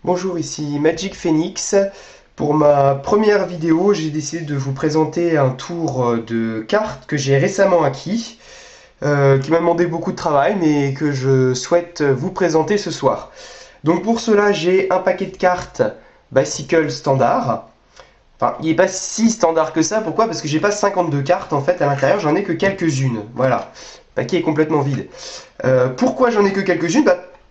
Bonjour, ici Magic Phoenix. Pour ma première vidéo, j'ai décidé de vous présenter un tour de cartes que j'ai récemment acquis, qui m'a demandé beaucoup de travail, mais que je souhaite vous présenter ce soir. Donc pour cela, j'ai un paquet de cartes Bicycle standard. Enfin, il n'est pas si standard que ça. Pourquoi? Parce que j'ai pas 52 cartes en fait à l'intérieur, j'en ai que quelques-unes. Voilà, le paquet est complètement vide. Pourquoi j'en ai que quelques-unes?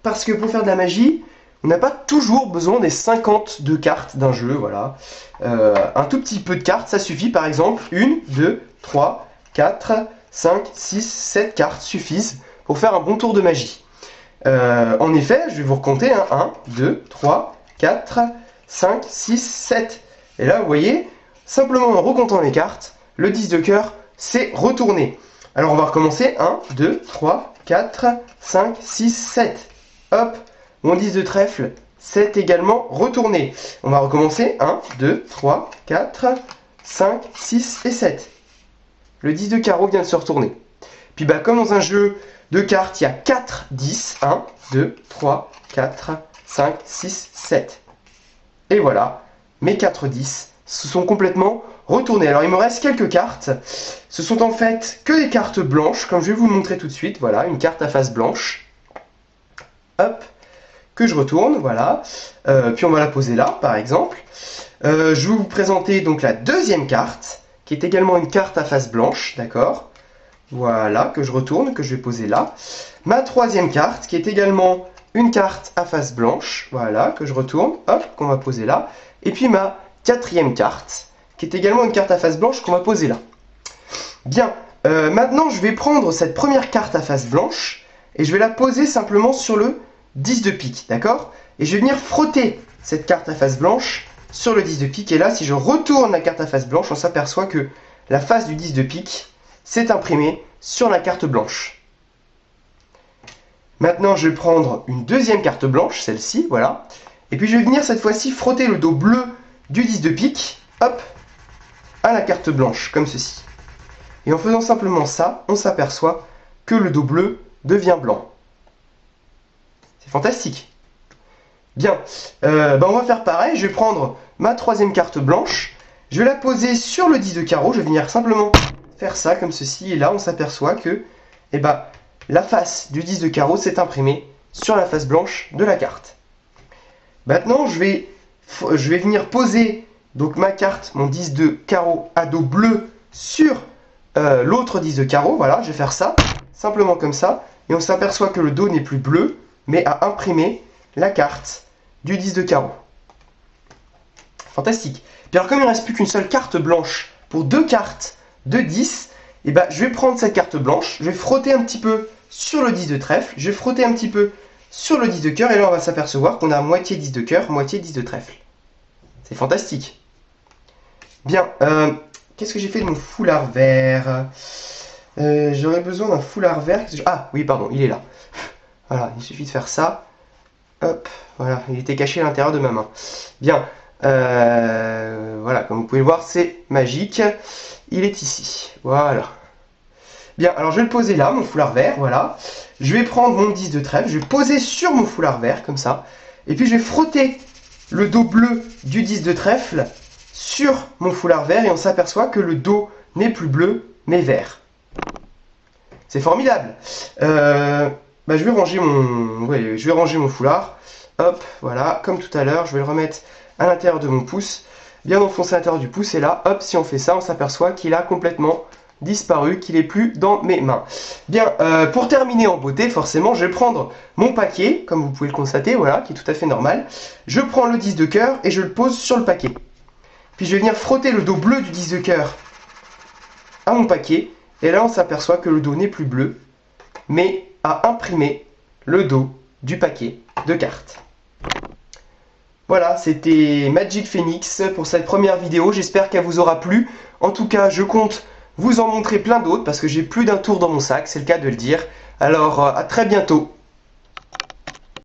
Parce que pour faire de la magie, on n'a pas toujours besoin des 52 cartes d'un jeu, voilà. Un tout petit peu de cartes, ça suffit. Par exemple, 1, 2, 3, 4, 5, 6, 7 cartes suffisent pour faire un bon tour de magie. En effet, je vais vous recompter, 1, 2, 3, 4, 5, 6, 7. Et là, vous voyez, simplement en recomptant les cartes, le 10 de cœur s'est retourné. Alors on va recommencer, 1, 2, 3, 4, 5, 6, 7. Hop, mon 10 de trèfle s'est également retourné. On va recommencer, 1, 2, 3, 4, 5, 6 et 7. Le 10 de carreau vient de se retourner. Puis comme dans un jeu de cartes, il y a 4 10, 1, 2, 3, 4, 5, 6, 7. Et voilà, mes 4 10 se sont complètement retournés. Alors il me reste quelques cartes. Ce sont en fait que des cartes blanches, comme je vais vous le montrer tout de suite. Voilà, une carte à face blanche. Hop, que je retourne, voilà. Puis on va la poser là, par exemple. Je vais vous présenter donc la deuxième carte, qui est également une carte à face blanche, d'accord? Voilà, que je retourne, que je vais poser là. Ma troisième carte, qui est également une carte à face blanche, voilà, que je retourne, hop, qu'on va poser là. Et puis ma quatrième carte, qui est également une carte à face blanche, qu'on va poser là. Bien, maintenant je vais prendre cette première carte à face blanche, et je vais la poser simplement sur le 10 de pique, d'accord? Et je vais venir frotter cette carte à face blanche sur le 10 de pique, et là, si je retourne la carte à face blanche, on s'aperçoit que la face du 10 de pique s'est imprimée sur la carte blanche. Maintenant, je vais prendre une deuxième carte blanche, celle-ci, voilà. Et puis je vais venir cette fois-ci frotter le dos bleu du 10 de pique, hop, à la carte blanche, comme ceci. Et en faisant simplement ça, on s'aperçoit que le dos bleu devient blanc. C'est fantastique. Bien, on va faire pareil, je vais prendre ma troisième carte blanche, je vais la poser sur le 10 de carreau, je vais venir simplement faire ça, comme ceci, et là on s'aperçoit que la face du 10 de carreau s'est imprimée sur la face blanche de la carte. Maintenant, je vais venir poser donc ma carte, mon 10 de carreau à dos bleu sur l'autre 10 de carreau. Voilà, je vais faire ça, simplement comme ça. Et on s'aperçoit que le dos n'est plus bleu, mais a imprimé la carte du 10 de carreau. Fantastique. Puis alors, comme il ne reste plus qu'une seule carte blanche pour deux cartes de 10, je vais prendre cette carte blanche, je vais frotter un petit peu sur le 10 de trèfle, je vais frotter un petit peu sur le 10 de cœur, et là on va s'apercevoir qu'on a moitié 10 de cœur, moitié 10 de trèfle. C'est fantastique. Bien, qu'est-ce que j'ai fait de mon foulard vert? J'aurais besoin d'un foulard vert. Ah oui, pardon, il est là. Voilà, il suffit de faire ça. Hop, voilà, il était caché à l'intérieur de ma main. Bien, voilà, comme vous pouvez le voir, c'est magique. Il est ici, voilà. Bien, alors je vais le poser là, mon foulard vert, voilà. Je vais prendre mon 10 de trèfle, je vais poser sur mon foulard vert, comme ça. Et puis je vais frotter le dos bleu du 10 de trèfle sur mon foulard vert, et on s'aperçoit que le dos n'est plus bleu, mais vert. C'est formidable. Je vais ranger mon foulard. Hop, voilà, comme tout à l'heure, je vais le remettre à l'intérieur de mon pouce, bien enfoncé à l'intérieur du pouce, et là, hop, si on fait ça, on s'aperçoit qu'il a complètement disparu, qu'il n'est plus dans mes mains. Bien, pour terminer en beauté, forcément, je vais prendre mon paquet, comme vous pouvez le constater, voilà, qui est tout à fait normal. Je prends le 10 de cœur et je le pose sur le paquet. Puis je vais venir frotter le dos bleu du 10 de cœur à mon paquet, et là, on s'aperçoit que le dos n'est plus bleu, mais a imprimé le dos du paquet de cartes. Voilà, c'était Magic Phoenix pour cette première vidéo, j'espère qu'elle vous aura plu. En tout cas, je compte vous en montrer plein d'autres parce que j'ai plus d'un tour dans mon sac, c'est le cas de le dire. Alors, à très bientôt